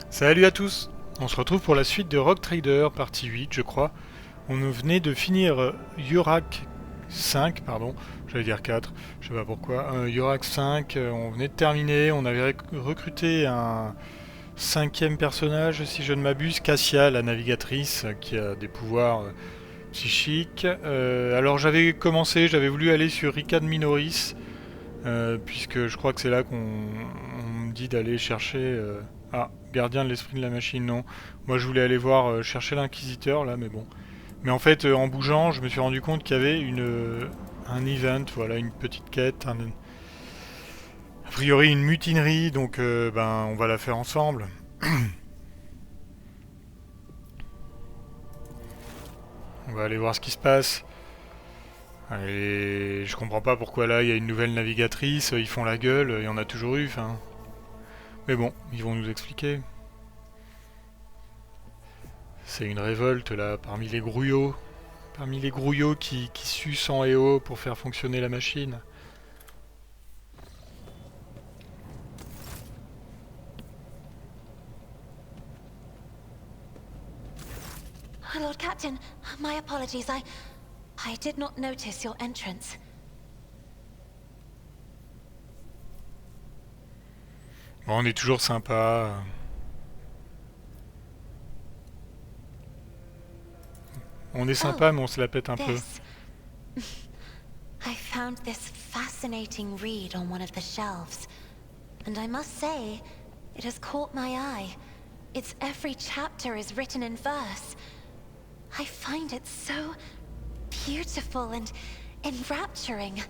Salut à tous. On se retrouve pour la suite de Rock Trader, partie 8 je crois. On venait de finir Yurak 5, pardon, j'allais dire 4, je sais pas pourquoi. Yurak 5, on venait de terminer, on avait recruté un cinquième personnage, si je ne m'abuse, Cassia, la navigatrice, qui a des pouvoirs psychiques. Alors j'avais voulu aller sur Ricard Minoris, puisque je crois que c'est là qu'on me dit d'aller chercher... Ah, gardien de l'esprit de la machine, non. Moi je voulais aller voir chercher l'inquisiteur là, mais bon. Mais en fait, en bougeant, je me suis rendu compte qu'il y avait un event, voilà, une petite quête, a priori une mutinerie, donc ben on va la faire ensemble. On va aller voir ce qui se passe. Et je comprends pas pourquoi là il y a une nouvelle navigatrice, ils font la gueule, il y en a toujours eu, enfin. Mais bon, ils vont nous expliquer. C'est une révolte là parmi les grouillots qui sucent en EO pour faire fonctionner la machine. Lord Captain, my apologies. I did not notice your entrance. Bon, on est toujours sympa. On est Oh, sympa, mais on se la pète un peu. this. I found this fascinating read on one of the shelves. And I must say, it has caught my eye. Its every chapter is written in verse. I find it so beautiful and enrapturing.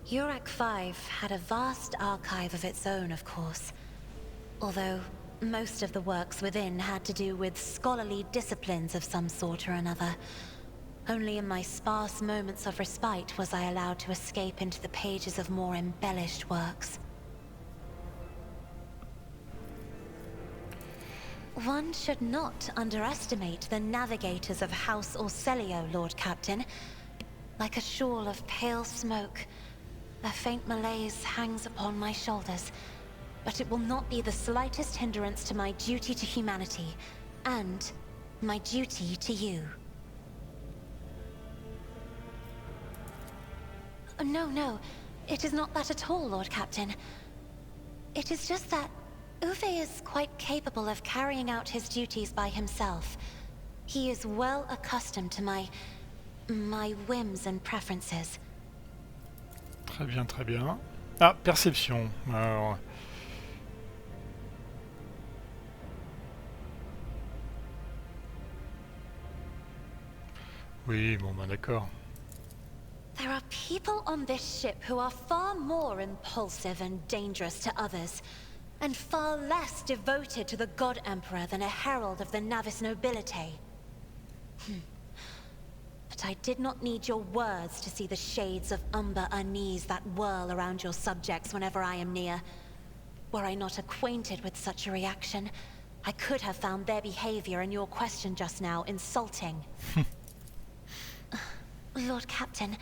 Urak 5 had a vast archive of its own, of course. Although most of the works within had to do with scholarly disciplines of some sort or another. Only in my sparse moments of respite was I allowed to escape into the pages of more embellished works. One should not underestimate the navigators of House Orselio, Lord Captain. Like a shawl of pale smoke, a faint malaise hangs upon my shoulders, but it will not be the slightest hindrance to my duty to humanity, and my duty to you. No, it is not that at all, Lord Captain. It is just that Uwe is quite capable of carrying out his duties by himself. He is well accustomed to my whims and preferences. Très bien, très bien. Ah, perception. Alors, oui, bon, bah d'accord. There are people on this ship who are far more impulsive and dangerous to others, and far less devoted to the God Emperor than a herald of the Navis nobility. But I did not need your words to see the shades of umber unease that whirl around your subjects whenever I am near. Were I not acquainted with such a reaction, I could have found their behavior and your question just now insulting. Lord Captain,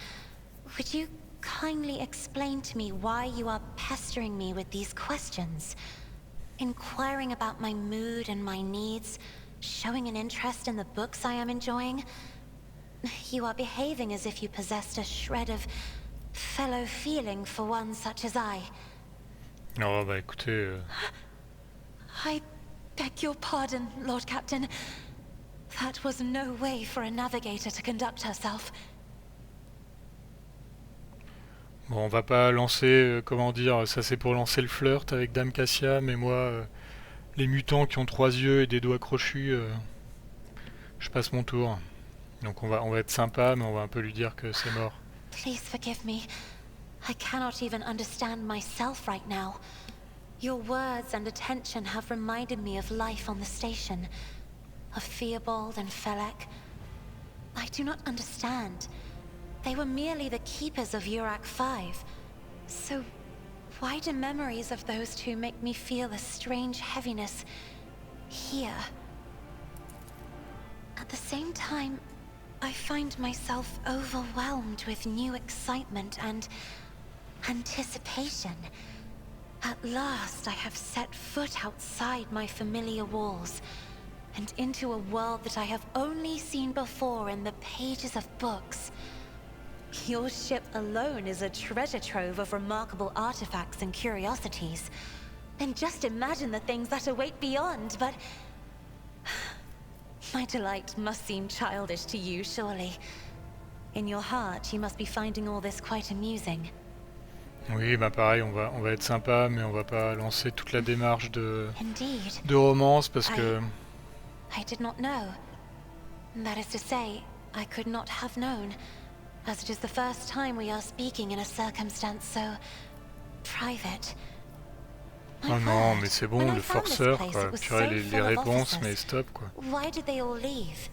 would you kindly explain to me why you are pestering me with these questions? Inquiring about my mood and my needs, showing an interest in the books I am enjoying? You are behaving as if you possessed a shred of fellow feeling for one such as I. Oh, bah écoutez... I beg your pardon, Lord Captain. That was no way for a navigator to conduct herself. Bon, on va pas lancer, comment dire, ça c'est pour lancer le flirt avec Dame Cassia, mais moi, les mutants qui ont 3 yeux et des doigts crochus, je passe mon tour. Donc on va être sympa, mais on va un peu lui dire que c'est mort. Please forgive me. I cannot even understand myself right now. Your words and attention have reminded me of life on the station, of Theobald and Felek. I do not understand. They were merely the keepers of Urak 5. So, why do memories of those two make me feel a strange heaviness here? At the same time, I find myself overwhelmed with new excitement and anticipation. At last, I have set foot outside my familiar walls, and into a world that I have only seen before in the pages of books. Your ship alone is a treasure trove of remarkable artifacts and curiosities. And just imagine the things that await beyond, but... My delight must seem childish to you, surely. In your heart, you must be finding all this quite amusing. Oui, bah pareil, on va être sympa, mais on va pas lancer toute la démarche de Indeed. romance parce que... I did not know. That is to say, I could not have known, as it is the first time we are speaking in a circumstance so... private. Oh non, mais c'est bon, le forceur, quoi. Purée, les réponses, mais stop, quoi. Why did they all leave?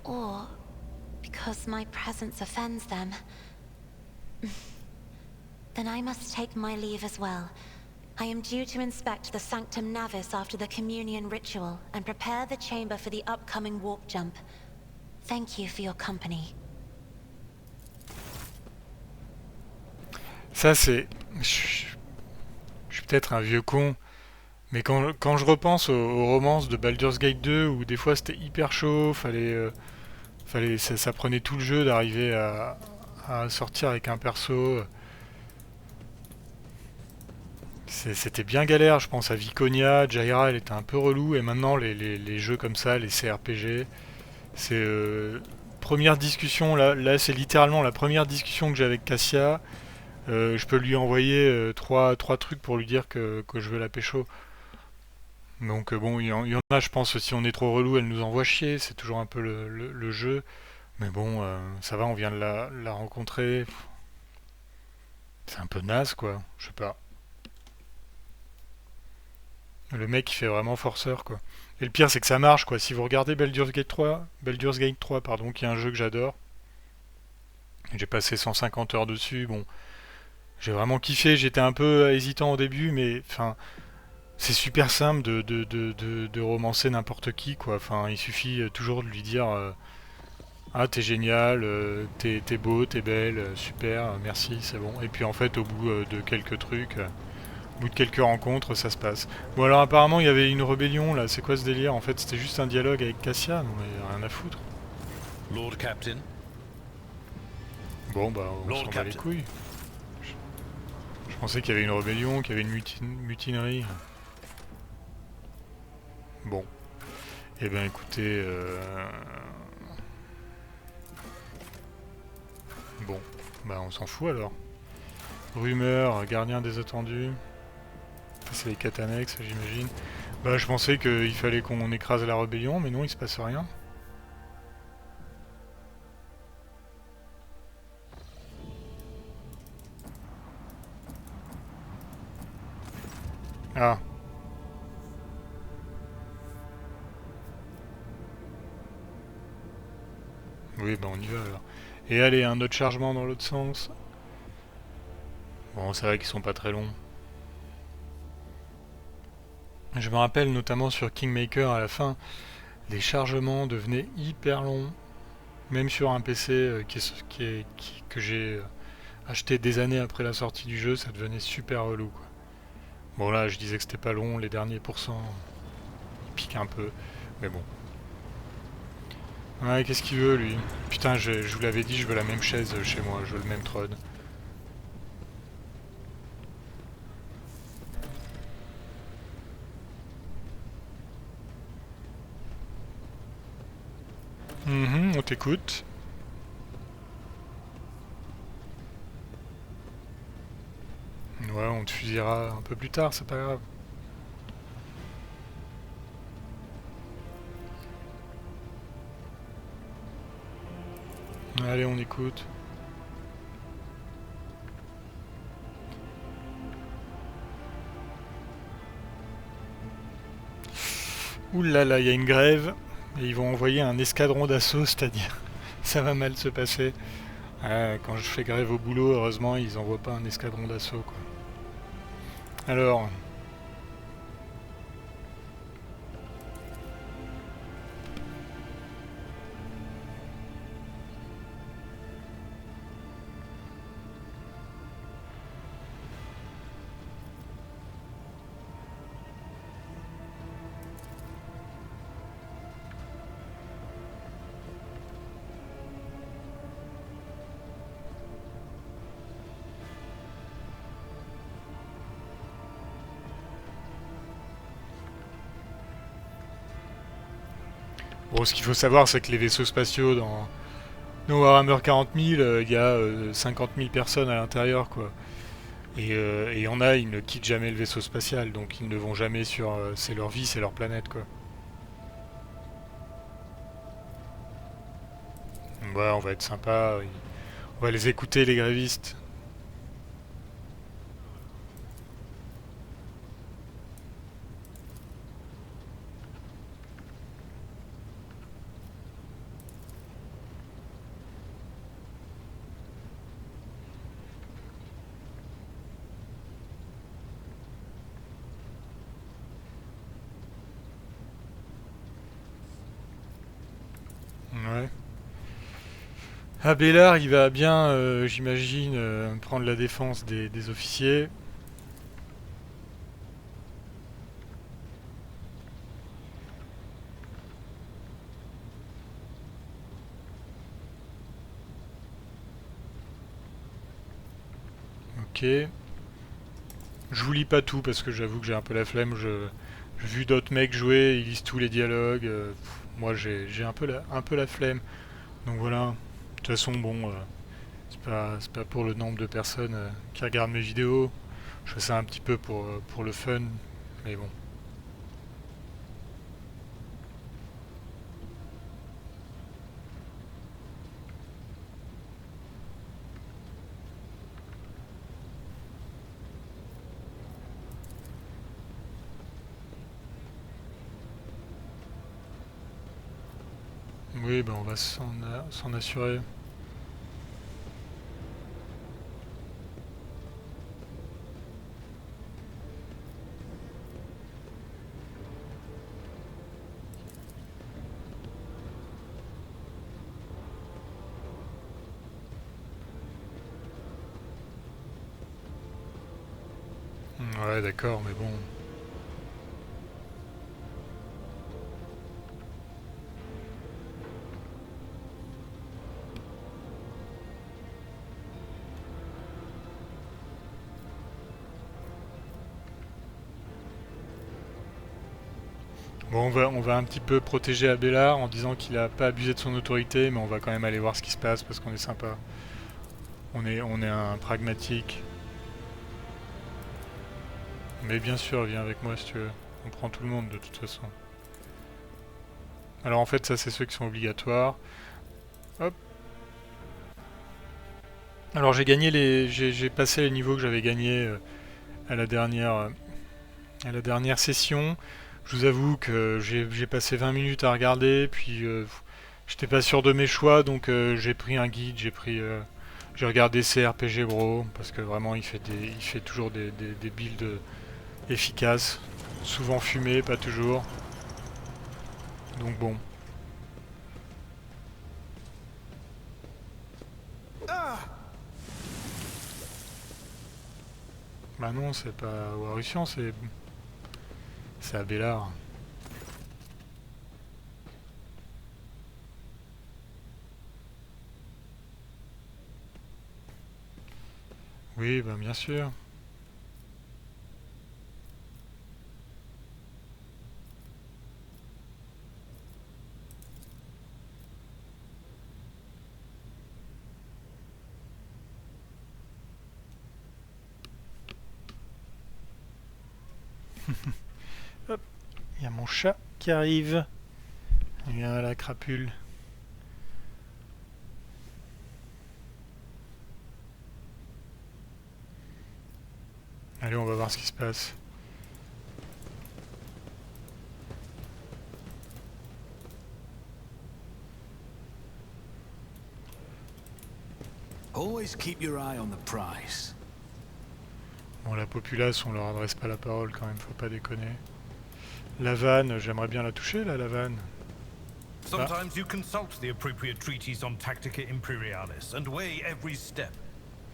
Or because my presence offends them. Then I must take my leave as well. I am due to inspect the Sanctum Navis after the communion ritual and prepare the chamber for the upcoming warp jump. Thank you for your company. Ça, c'est... Je suis peut-être un vieux con, mais quand je repense aux romances de Baldur's Gate 2, où des fois c'était hyper chaud, ça prenait tout le jeu d'arriver à sortir avec un perso... C'était bien galère, je pense à Viconia, Jaira, elle était un peu relou, et maintenant les jeux comme ça, les CRPG, c'est... première discussion, là c'est littéralement la première discussion que j'ai avec Cassia. Je peux lui envoyer trois trucs pour lui dire que je veux la pécho. Donc bon, il y en a, je pense, si on est trop relou, elle nous envoie chier, c'est toujours un peu le jeu. Mais bon, ça va, on vient de la rencontrer. C'est un peu naze, quoi, je sais pas. Le mec, il fait vraiment forceur, quoi. Et le pire, c'est que ça marche, quoi. Si vous regardez Baldur's Gate 3, pardon, qui est un jeu que j'adore, j'ai passé 150 heures dessus, bon, j'ai vraiment kiffé, j'étais un peu hésitant au début, mais enfin, c'est super simple de romancer n'importe qui, quoi. Enfin, il suffit toujours de lui dire ah, t'es génial, t'es beau, t'es belle, super, merci, c'est bon. Et puis en fait, au bout de quelques trucs, au bout de quelques rencontres, ça se passe. Bon, alors apparemment, il y avait une rébellion là, c'est quoi ce délire? En fait, c'était juste un dialogue avec Cassia, non mais rien à foutre. Lord Captain. Bon, bah, on s'en bat les couilles. Je pensais qu'il y avait une rébellion, qu'il y avait une mutinerie. Bon. Eh ben écoutez... Bon. Bah on s'en fout alors. Rumeur, gardien des attendus. C'est les quêtes annexes, j'imagine. Bah je pensais qu'il fallait qu'on écrase la rébellion, mais non, il se passe rien. Ah. Oui, bah on y va alors. Et allez, un autre chargement dans l'autre sens. Bon, c'est vrai qu'ils sont pas très longs. Je me rappelle notamment sur Kingmaker à la fin, les chargements devenaient hyper longs. Même sur un PC que j'ai acheté des années après la sortie du jeu, ça devenait super relou, quoi. Bon là, je disais que c'était pas long, les derniers pourcents, ils piquent un peu, mais bon. Ouais, qu'est-ce qu'il veut lui? Putain, je vous l'avais dit, je veux la même chaise chez moi, je veux le même trône. On t'écoute. Ouais, on te fusillera un peu plus tard, c'est pas grave. Allez, on écoute. Ouh là là, il y a une grève. Et ils vont envoyer un escadron d'assaut, c'est-à-dire ça va mal se passer. Quand je fais grève au boulot, heureusement, ils envoient pas un escadron d'assaut, quoi. Alors... Bon, ce qu'il faut savoir, c'est que les vaisseaux spatiaux dans Warhammer 40 000, il y a 50 000 personnes à l'intérieur, quoi. Et il y en a, ils ne quittent jamais le vaisseau spatial, donc ils ne vont jamais sur... c'est leur vie, c'est leur planète, quoi. Ouais, on va être sympa, on va les écouter, les grévistes. Ouais. Abélard, il va bien, j'imagine, prendre la défense des officiers. Ok. Je vous lis pas tout parce que j'avoue que j'ai un peu la flemme. J'ai vu d'autres mecs jouer, ils lisent tous les dialogues. Moi, j'ai un peu la flemme. Donc voilà. De toute façon, bon, c'est pas pour le nombre de personnes qui regardent mes vidéos. Je fais ça un petit peu pour le fun. Mais bon. Oui, ben on va s'en assurer. Ouais, d'accord, mais bon. Bon, on va un petit peu protéger Abélard en disant qu'il a pas abusé de son autorité, mais on va quand même aller voir ce qui se passe parce qu'on est sympa. On est un pragmatique. Mais bien sûr, viens avec moi si tu veux. On prend tout le monde de toute façon. Alors en fait, ça c'est ceux qui sont obligatoires. Hop. Alors j'ai passé les niveaux que j'avais gagnés à à la dernière session. Je vous avoue que j'ai passé 20 minutes à regarder, puis j'étais pas sûr de mes choix, donc j'ai pris un guide, j'ai regardé CRPG Bro parce que vraiment il fait toujours des builds efficaces, souvent fumés, pas toujours. Donc bon. Bah non, c'est pas Warusian, c'est Abélard. Oui, bah bien sûr. Hop, il y a mon chat qui arrive. Il vient à la crapule. Allez, on va voir ce qui se passe. Always keep your eye on the prize. Bon, la populace, on leur adresse pas la parole quand même, faut pas déconner. La vanne, j'aimerais bien la toucher là, la vanne. Sometimes you consult the appropriate treaties on Tactica Imperialis and weigh every step.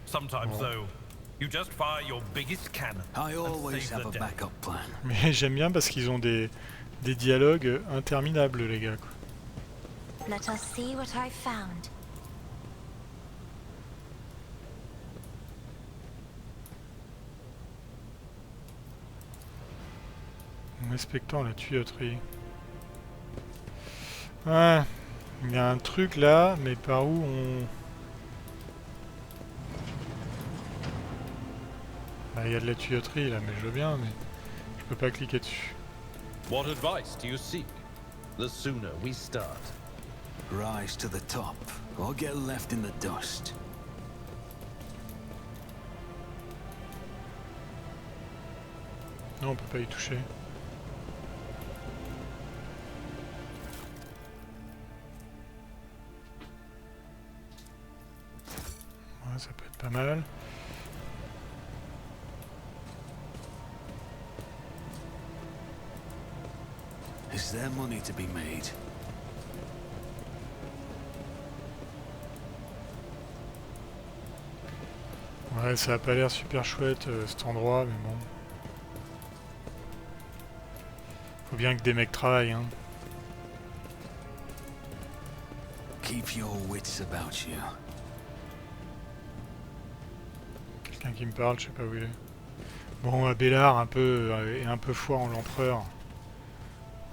Sometimes, though, you just fire your biggest cannon I and always save have the a day. backup plan. Mais j'aime bien parce qu'ils ont des dialogues interminables, les gars, quoi. Let us see what I found. En respectant la tuyauterie. Ouais, il y a un truc là, mais par où on... Bah, il y a de la tuyauterie là, mais je veux bien, mais je peux pas cliquer dessus. What advice do you seek? The sooner we start. Rise to the top, or get left in the dust. Non, on peut pas y toucher. Ouais, ça peut être pas mal. Is there money to be made? Ouais, ça a pas l'air super chouette cet endroit, mais bon. Faut bien que des mecs travaillent, hein. Keep your wits about you. Quelqu'un qui me parle, je sais pas où il est. Bon, Abélard un peu est un peu foi en l'empereur.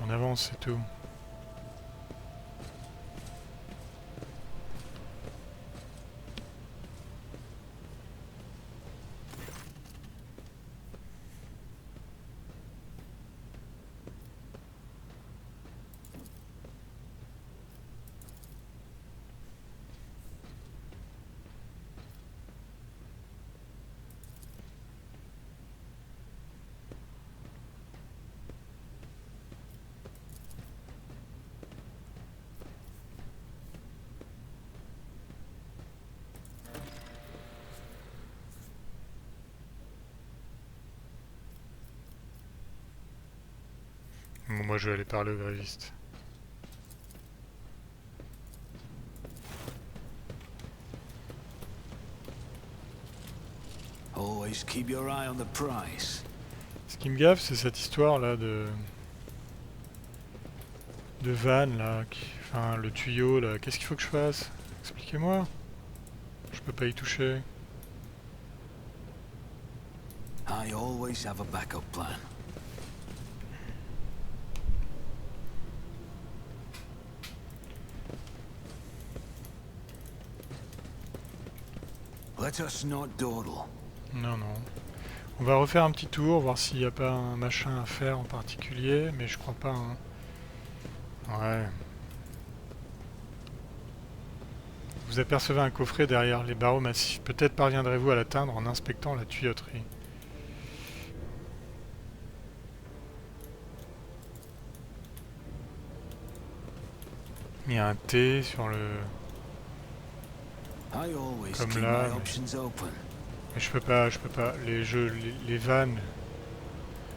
On avance, c'est tout. Bon, moi je vais aller parler au gréviste. Always keep your eye on the prize. Ce qui me gaffe, c'est cette histoire là de vanne là, enfin le tuyau là. Qu'est-ce qu'il faut que je fasse? Expliquez-moi. Je peux pas y toucher. I always have a backup plan. Let us not dawdle. Non, non. On va refaire un petit tour, voir s'il n'y a pas un machin à faire en particulier, mais je crois pas. Hein. Ouais. Vous apercevez un coffret derrière les barreaux massifs. Peut-être parviendrez-vous à l'atteindre en inspectant la tuyauterie. Il y a un T sur le... I always Comme keep là, my mais- options open. Mais je peux pas. Les jeux, les vannes,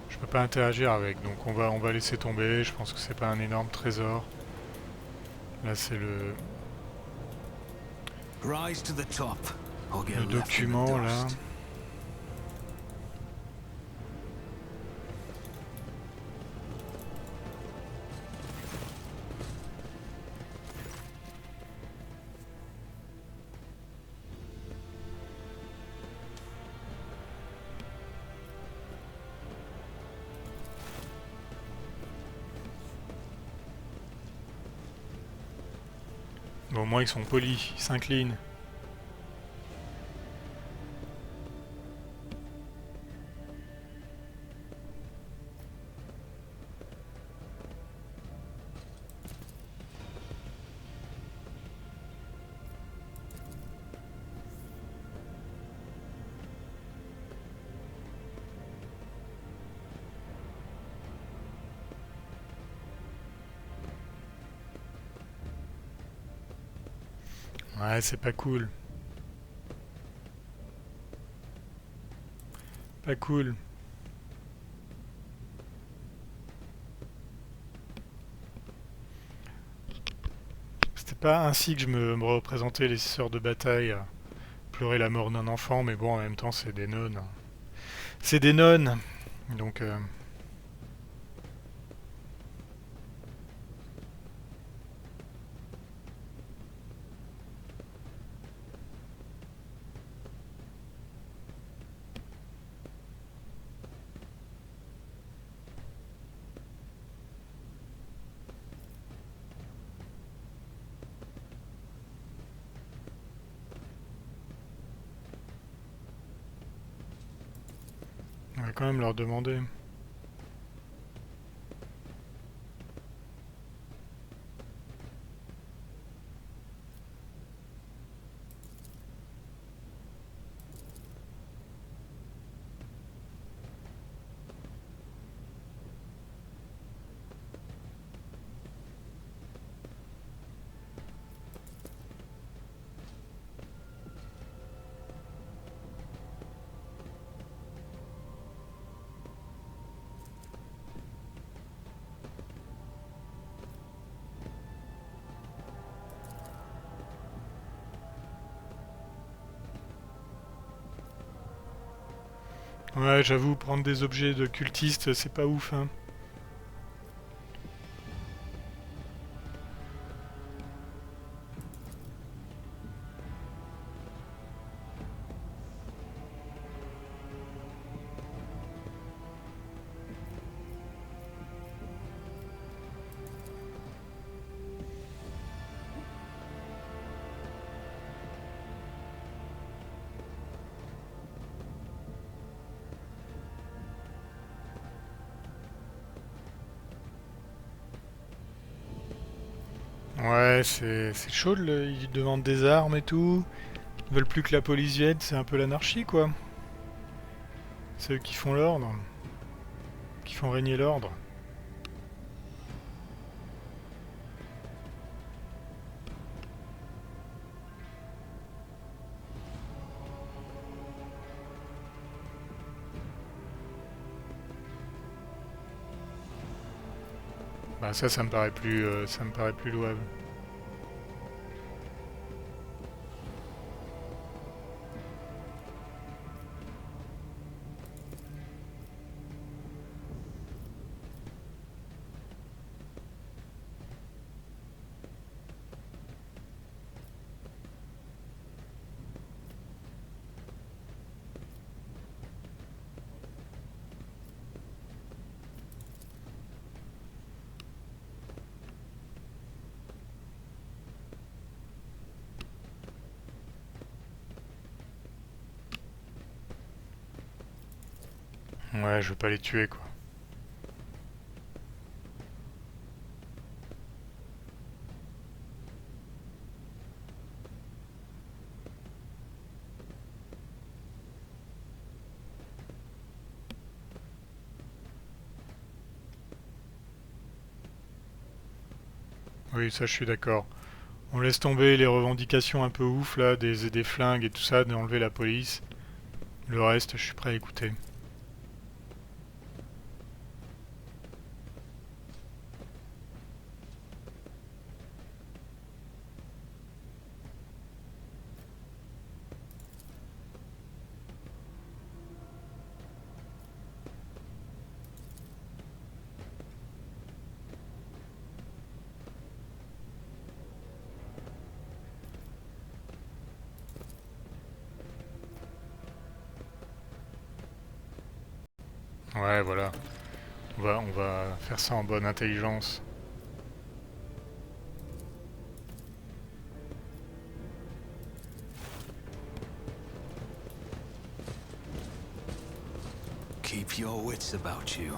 je peux pas interagir avec. Donc on va laisser tomber. Je pense que c'est pas un énorme trésor. Là c'est le Rise to the top, or get left in the document là. dust. Bon, au moins ils sont polis, ils s'inclinent. Ouais, c'est pas cool. Pas cool. C'était pas ainsi que je me représentais les sœurs de bataille à pleurer la mort d'un enfant, mais bon, en même temps, c'est des nonnes. C'est des nonnes. Donc, va quand même leur demander. Ouais, j'avoue, prendre des objets de cultistes, c'est pas ouf, hein. Ouais, c'est chaud, ils demandent des armes et tout. Ils veulent plus que la police vienne, c'est un peu l'anarchie, quoi. C'est eux qui font l'ordre, qui font régner l'ordre. Bah ça ça me paraît plus louable. Ouais, je veux pas les tuer, quoi. Oui, ça je suis d'accord. On laisse tomber les revendications un peu ouf là, des flingues et tout ça, d'enlever la police. Le reste, je suis prêt à écouter. Ouais, voilà. On va faire ça en bonne intelligence. Keep your wits about you.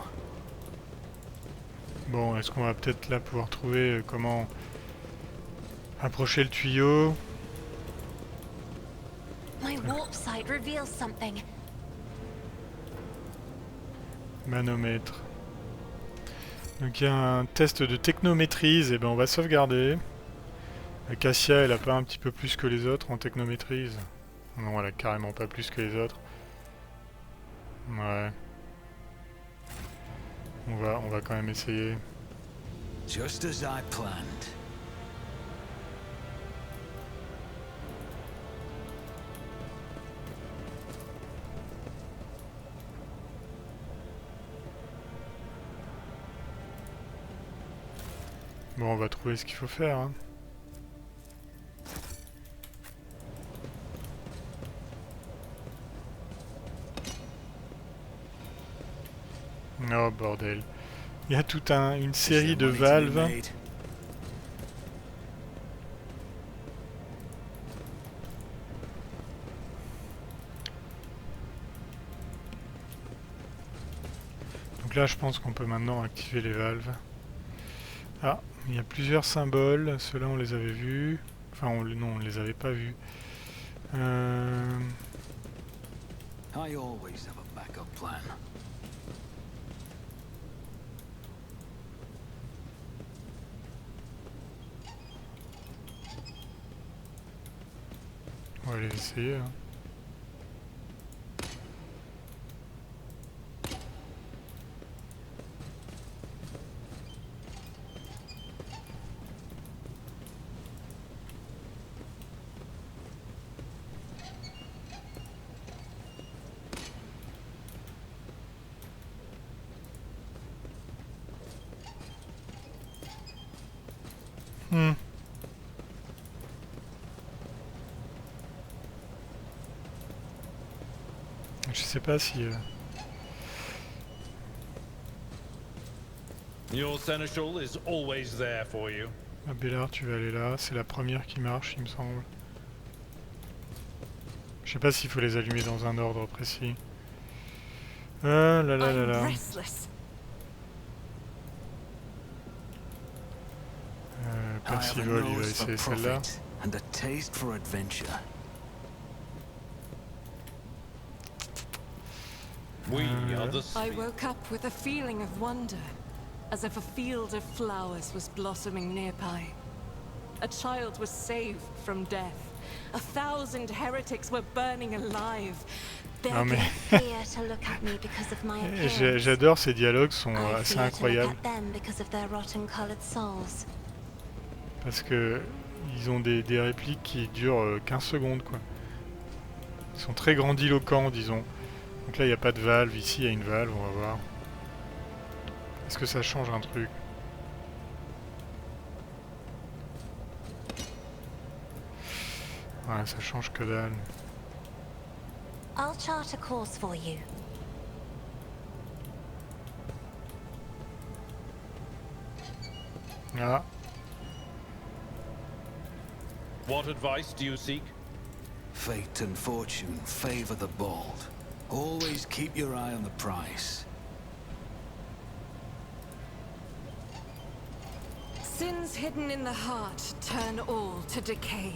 Bon, est-ce qu'on va peut-être là pouvoir trouver comment approcher le tuyau? My warp sight reveals something. Manomètre. Donc il y a un test de technométrise, et ben on va sauvegarder. Cassia, elle a pas un petit peu plus que les autres en technométrise? Non, elle a carrément pas plus que les autres. Ouais. On va quand même essayer. Just as I planned. Bon, on va trouver ce qu'il faut faire, hein. Oh bordel. Il y a toute une série de valves. là, je pense qu'on peut maintenant activer les valves. Ah, il y a plusieurs symboles. Ceux-là, on les avait vus. Enfin, non, on les avait pas vus. I always have a backup plan. On va les essayer. Hein. Je sais pas si... Your seneschal is always there for you. Abélard, tu vas aller là. C'est la première qui marche, il me semble. Je sais pas s'il faut les allumer dans un ordre précis. Ah là là là là. Percival, il va essayer celle-là. And a taste for adventure. We are the I woke up with a feeling of wonder, as if a field of flowers was blossoming nearby. A child was saved from death. 1,000 heretics were burning alive. Non mais Fear to look at me because of my appearance. j'adore ces dialogues, sont I assez fear to incroyables. look at them because of their rotten-colored souls. Parce que ils ont des répliques qui durent 15 secondes quoi. Ils sont très grandiloquents disons. Donc là il n'y a pas de valve, ici il y a une valve, on va voir. Est-ce que ça change un truc? Ouais, ça change que dalle. I'll chart a course for you. Ah, What advice do you seek? Fate and fortune favor the bold. Always keep your eye on the prize. Sins hidden in the heart turn all to decay.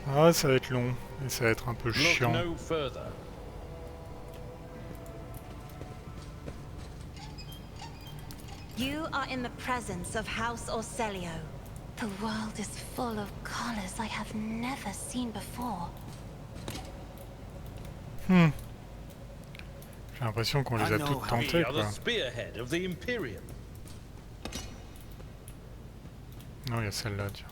ah, ça va être long et ça va être un peu Look chiant. no further. You are in the presence of House Orselio. The world is full of colors I have never seen before. J'ai l'impression qu'on les a I know toutes how We tentées are quoi. the spearhead of the Imperium. Non, il y a celle-là, tiens.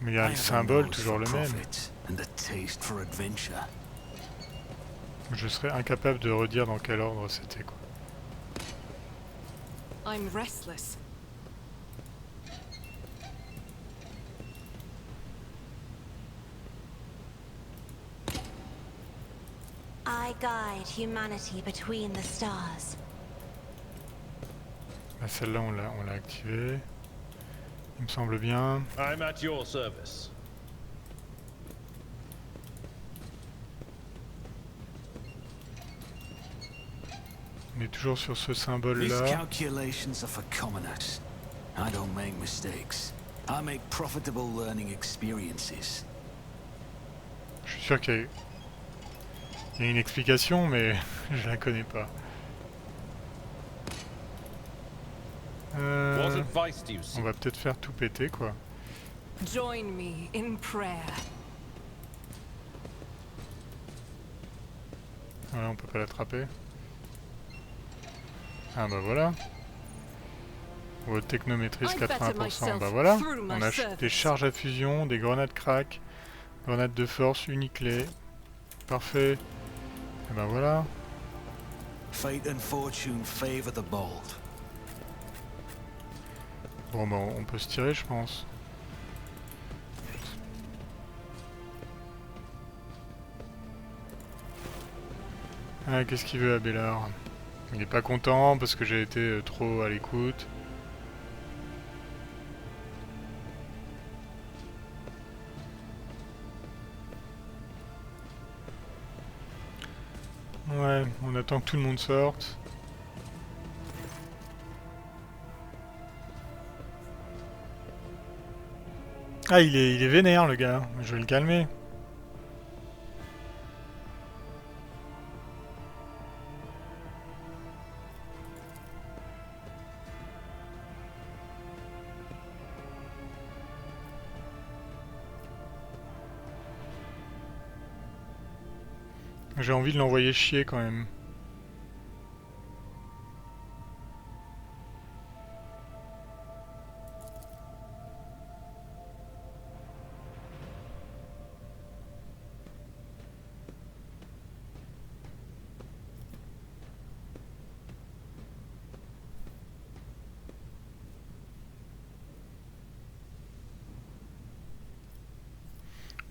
Mais il y a I le have a symbole, nose toujours for le même. profit and a taste for adventure. Je serais incapable de redire dans quel ordre c'était quoi. I'm restless. I guide humanity between the stars. Bah, celle-là, on l'a activée. Il me semble bien. I'm at your service. On est toujours sur ce These symbole-là. calculations are for commoners. I don't make mistakes. I make profitable learning experiences. Je suis sûr qu'il y a une explication, mais je la connais pas. What advice do you On seek? va peut-être faire tout péter, quoi. Join me in prayer. Ouais, on peut pas l'attraper. Ah bah voilà. Votre technométrise I better 80%. myself Bah voilà. through my On a service. des charges à fusion, des grenades crack, grenades de force, uniclé. Parfait. Et bah voilà. Fate and fortune favor the bold. Bon bah on peut se tirer je pense. Ah qu'est-ce qu'il veut Abélard? Il est pas content parce que j'ai été trop à l'écoute. Ouais, on attend que tout le monde sorte. Ah, il est vénère le gars, je vais le calmer. J'ai envie de l'envoyer chier quand même.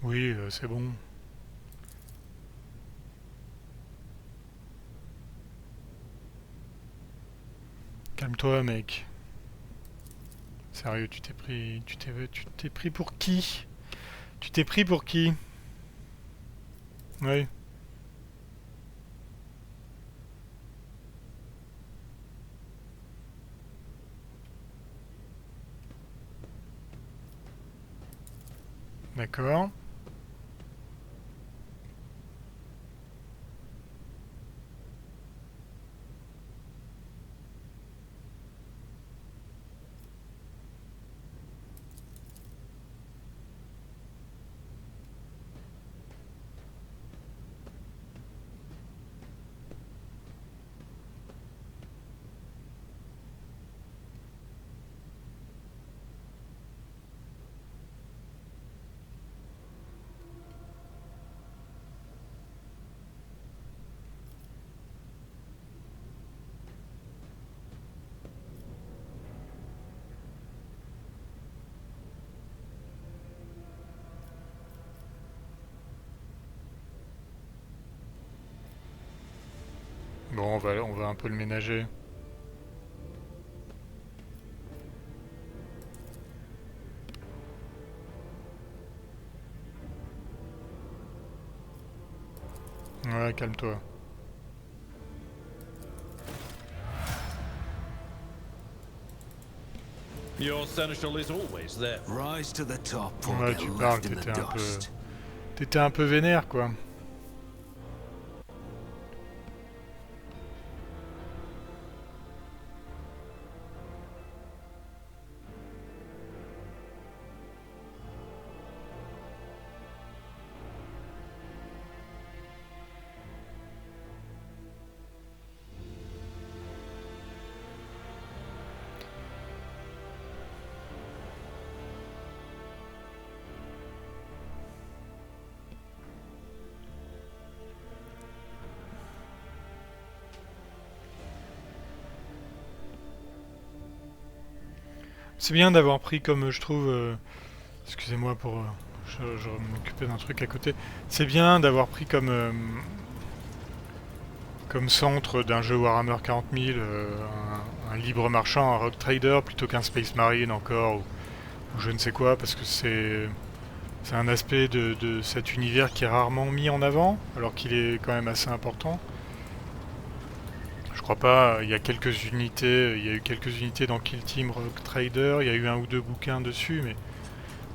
Oui, c'est bon. Calme-toi, mec. Sérieux, tu t'es pris pour qui? Tu t'es pris pour qui? Oui. D'accord. Bon, on va un peu le ménager. Ouais, calme-toi. Your seneschal is always there. Rise to the top or Ouais, get tu parles, left in the dust. t'étais un peu vénère, quoi. C'est bien d'avoir pris comme je trouve... excusez-moi pour... je m'occupais d'un truc à côté. C'est bien d'avoir pris comme centre d'un jeu Warhammer 40 000 un libre marchand, un Rogue Trader, plutôt qu'un Space Marine encore, ou je ne sais quoi, parce que c'est un aspect de cet univers qui est rarement mis en avant, alors qu'il est quand même assez important. Je crois pas, il y a quelques unités, il y a eu quelques unités dans Kill Team Rogue Trader, il y a eu un ou deux bouquins dessus, mais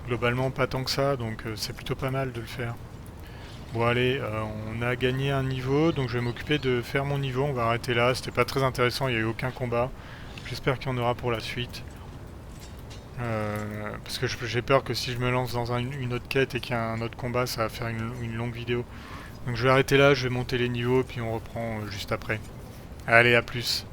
globalement pas tant que ça, donc c'est plutôt pas mal de le faire. Bon allez, on a gagné un niveau, donc je vais m'occuper de faire mon niveau, on va arrêter là, c'était pas très intéressant, il n'y a eu aucun combat. J'espère qu'il y en aura pour la suite. Parce que j'ai peur que si je me lance dans une autre quête et qu'il y a un autre combat, ça va faire une longue vidéo. Donc je vais arrêter là, je vais monter les niveaux, puis on reprend juste après. Allez, à plus.